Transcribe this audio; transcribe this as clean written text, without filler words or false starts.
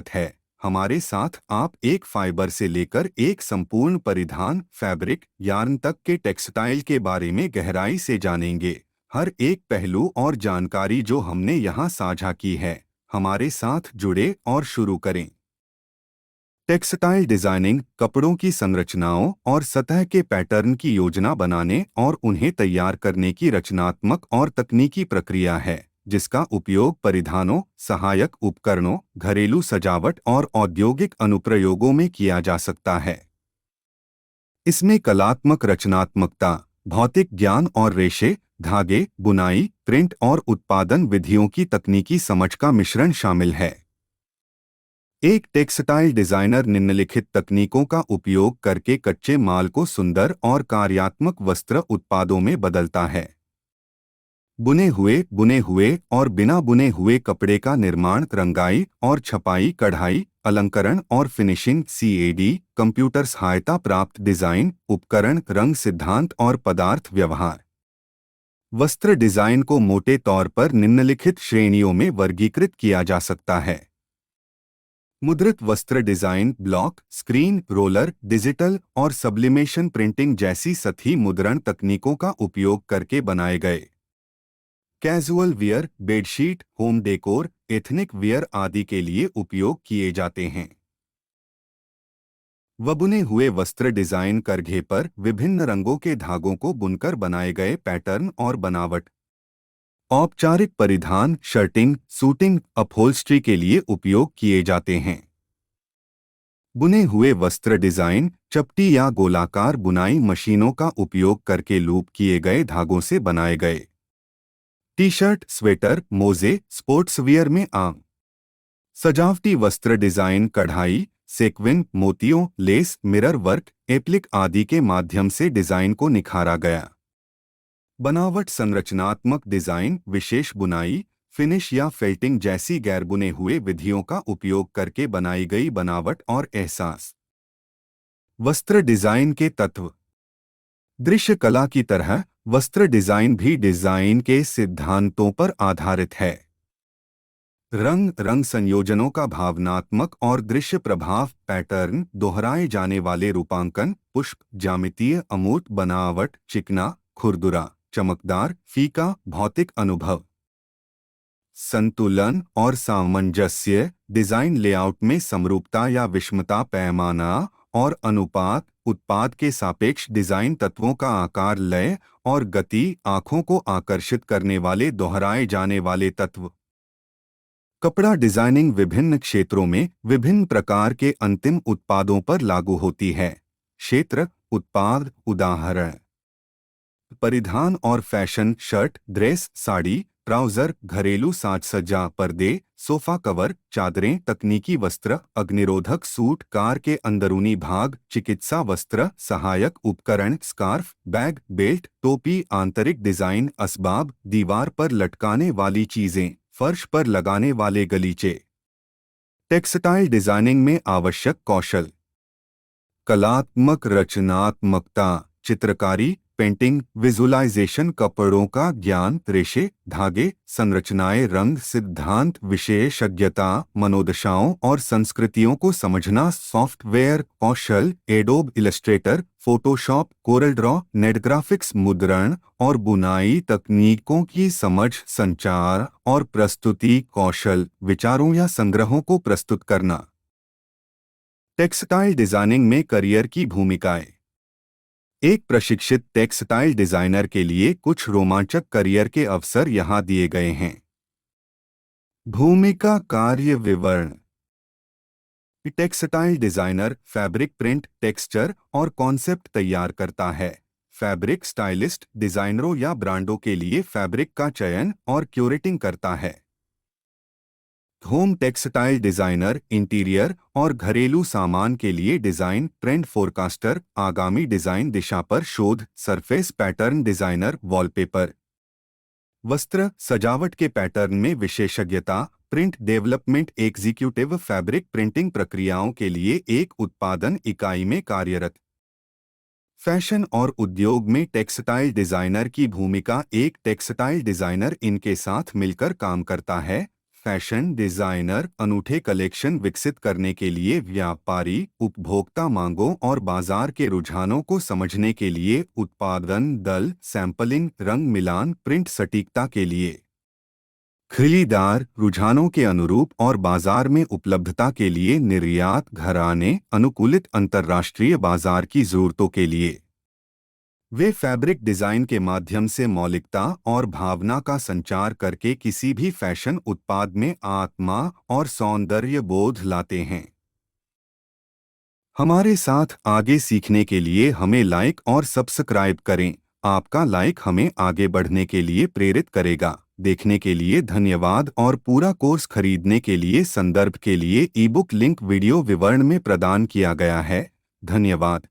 है। हमारे साथ आप एक फाइबर से लेकर एक संपूर्ण परिधान फैब्रिक यार्न तक के टेक्सटाइल के बारे में गहराई से जानेंगे। हर एक पहलू और जानकारी जो हमने यहाँ साझा की है, हमारे साथ जुड़े और शुरू करें। टेक्सटाइल डिजाइनिंग कपड़ों की संरचनाओं और सतह के पैटर्न की योजना बनाने और उन्हें तैयार करने की रचनात्मक और तकनीकी प्रक्रिया है, जिसका उपयोग परिधानों, सहायक उपकरणों, घरेलू सजावट और औद्योगिक अनुप्रयोगों में किया जा सकता है। इसमें कलात्मक रचनात्मकता, भौतिक ज्ञान और रेशे, धागे, बुनाई, प्रिंट और उत्पादन विधियों की तकनीकी समझ का मिश्रण शामिल है। एक टेक्सटाइल डिजाइनर निम्नलिखित तकनीकों का उपयोग करके कच्चे माल को सुंदर और कार्यात्मक वस्त्र उत्पादों में बदलता है। बुने हुए और बिना बुने हुए कपड़े का निर्माण, रंगाई और छपाई, कढ़ाई, अलंकरण और फिनिशिंग, CAD, कंप्यूटर सहायता प्राप्त डिजाइन, उपकरण, रंग सिद्धांत और पदार्थ व्यवहार। वस्त्र डिजाइन को मोटे तौर पर निम्नलिखित श्रेणियों में वर्गीकृत किया जा सकता है। मुद्रित वस्त्र design block, screen, roller, digital और सब्लिमेशन प्रिंटिंग जैसी सतही मुद्रण तकनीकों का उपयोग करके बनाए गए। Casual wear, bedsheet, home decor, ethnic wear आदि के लिए उपयोग किए जाते हैं। बुने हुए वस्त्र डिजाइन करघे पर विभिन्न रंगों के धागों को बुनकर बनाए गए पैटर्न और बनावट। औपचारिक परिधान, शर्टिंग, सूटिंग, अपहोल्स्ट्री के लिए उपयोग किए जाते हैं। बुने हुए वस्त्र डिजाइन चपटी या गोलाकार बुनाई मशीनों का उपयोग करके लूप किए गए धागों से बनाए गए। टी शर्ट, स्वेटर, मोजे, स्पोर्ट्स वियर में आम। सजावटी वस्त्र डिजाइन कढ़ाई, सेक्विन, मोतियों, लेस, मिरर वर्क, एप्लिक आदि के माध्यम से डिजाइन को निखारा गया। बनावट संरचनात्मक डिजाइन विशेष बुनाई, फिनिश या फेल्टिंग जैसी गैर बुने हुए विधियों का उपयोग करके बनाई गई बनावट और एहसास। वस्त्र डिजाइन के तत्व। दृश्य कला की तरह वस्त्र डिजाइन भी डिजाइन के सिद्धांतों पर आधारित है। रंग संयोजनों का भावनात्मक और दृश्य प्रभाव, पैटर्न, दोहराए जाने वाले रूपांकन, पुष्प, ज्यामितीय अमूर्त बनावट, चिकना, खुरदुरा, चमकदार, फीका, भौतिक अनुभव। संतुलन और सामंजस्य डिजाइन लेआउट में समरूपता या विषमता, पैमाना और अनुपात, उत्पाद के सापेक्ष डिजाइन तत्वों का आकार, लय और गति, आंखों को आकर्षित करने वाले दोहराए जाने वाले तत्व। कपड़ा डिजाइनिंग विभिन्न क्षेत्रों में विभिन्न प्रकार के अंतिम उत्पादों पर लागू होती है। क्षेत्र, उत्पाद, उदाहरण। परिधान और fashion, shirt, dress, sari, trouser, घरेलू साज सज्जा, पर्दे, सोफा कवर, चादरें, तकनीकी वस्त्र, अग्निरोधक सूट, कार के अंदरूनी भाग, चिकित्सा वस्त्र, सहायक उपकरण, स्कार्फ, बैग, बेल्ट, टोपी, आंतरिक डिजाइन, असबाब, दीवार पर लटकाने वाली चीजें, फर्श पर लगाने वाले गलीचे। टेक्सटाइल डिजाइनिंग में आवश्यक कौशल। कलात्मक रचनात्मकता, चित्रकारी, पेंटिंग, विजुअलाइजेशन, कपड़ों का ज्ञान, रेशे, धागे, संरचनाएं, रंग सिद्धांत, विशेषज्ञता, मनोदशाओं और संस्कृतियों को समझना, सॉफ्टवेयर कौशल, Adobe Illustrator, Photoshop, Corel Draw, net graphics, मुद्रण और बुनाई तकनीकों की समझ, संचार और प्रस्तुति कौशल, विचारों या संग्रहों को प्रस्तुत करना। टेक्सटाइल डिजाइनिंग में करियर की भूमिकाएं। एक प्रशिक्षित टेक्सटाइल डिजाइनर के लिए कुछ रोमांचक करियर के अवसर यहाँ दिए गए हैं। भूमिका कार्य विवरण। Textile designer fabric print, texture और कॉन्सेप्ट तैयार करता है। फैब्रिक स्टाइलिस्ट डिजाइनरों या ब्रांडों के लिए फैब्रिक का चयन और क्यूरेटिंग करता है। होम टेक्सटाइल डिजाइनर इंटीरियर और घरेलू सामान के लिए डिजाइन, ट्रेंड फोरकास्टर, आगामी डिजाइन दिशा पर शोध, सरफेस पैटर्न डिजाइनर, वॉलपेपर। वस्त्र सजावट के पैटर्न में विशेषज्ञता, print development executive, fabric printing प्रक्रियाओं के लिए एक उत्पादन इकाई में कार्यरत। फैशन और उद्योग में टेक्सटाइल डिजाइनर की भूमिका। एक टेक्सटाइल डिजाइनर इनके साथ मिलकर काम करता है। फैशन डिजाइनर अनूठे कलेक्शन विकसित करने के लिए व्यापारी उपभोक्ता मांगों और बाजार के रुझानों को समझने के लिए उत्पादन दल सैंपलिंग रंग मिलान प्रिंट सटीकता के लिए खरीदार रुझानों के अनुरूप और बाजार में उपलब्धता के लिए निर्यात घराने अनुकूलित अंतर्राष्ट्रीय बाजार की जरूरतों के लिए वे फैब्रिक डिजाइन के माध्यम से मौलिकता और भावना का संचार करके किसी भी फैशन उत्पाद में आत्मा और सौंदर्य बोध लाते हैं। हमारे साथ आगे सीखने के लिए हमें लाइक और सब्सक्राइब करें। आपका लाइक हमें आगे बढ़ने के लिए प्रेरित करेगा। देखने के लिए धन्यवाद और पूरा कोर्स खरीदने के लिए संदर्भ के लिए ईबुक लिंक वीडियो विवरण में प्रदान किया गया है। धन्यवाद।